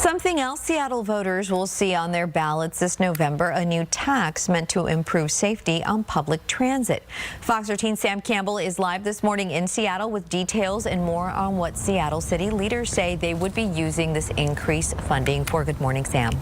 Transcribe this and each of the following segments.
Something else Seattle voters will see on their ballots this November, a new tax meant to improve safety on public transit. Fox 13's Sam Campbell is live this morning in Seattle with details and more on what Seattle city leaders say they would be using this increased funding for. Good morning, Sam.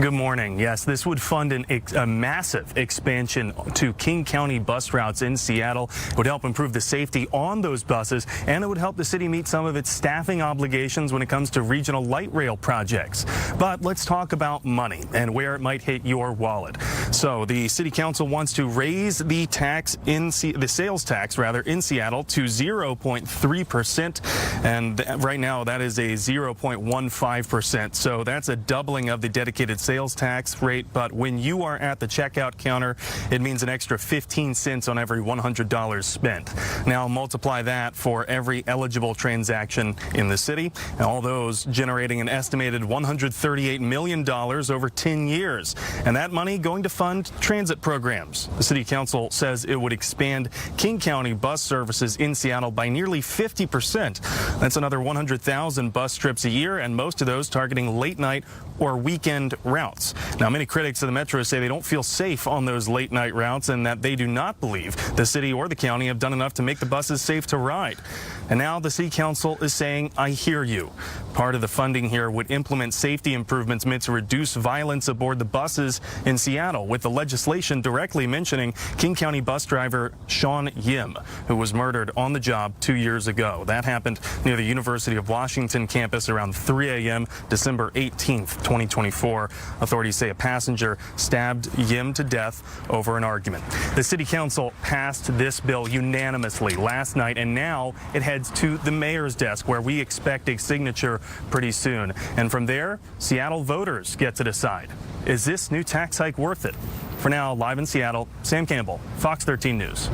Good morning. Yes, this would fund a massive expansion to King County bus routes in Seattle. It would help improve the safety on those buses, and it would help the city meet some of its staffing obligations when it comes to regional light rail projects. But let's talk about money and where it might hit your wallet. So the city council wants to raise the the sales tax in Seattle to 0.3%, and right now that is a 0.15%. So that's a doubling of the dedicated sales tax rate, but when you are at the checkout counter, it means an extra 15 cents on every $100 spent. Now multiply that for every eligible transaction in the city, and all those generating an estimated $138 million over 10 years. And that money going to fund transit programs. The city council says it would expand King County bus services in Seattle by nearly 50%. That's another 100,000 bus trips a year, and most of those targeting late night or weekend routes. Now, many critics of the Metro say they don't feel safe on those late night routes and that they do not believe the city or the county have done enough to make the buses safe to ride. And now the city council is saying, I hear you. Part of the funding here would implement safety improvements meant to reduce violence aboard the buses in Seattle, with the legislation directly mentioning King County bus driver Sean Yim, who was murdered on the job 2 years ago. That happened near the University of Washington campus around 3 a.m. December 18th, 2024. Authorities say a passenger stabbed Yim to death over an argument. The city council passed this bill unanimously last night, and now it heads to the mayor's desk, where we expect a signature pretty soon. And from there, Seattle voters get to decide, is this new tax hike worth it? For now, live in Seattle, Sam Campbell, Fox 13 News.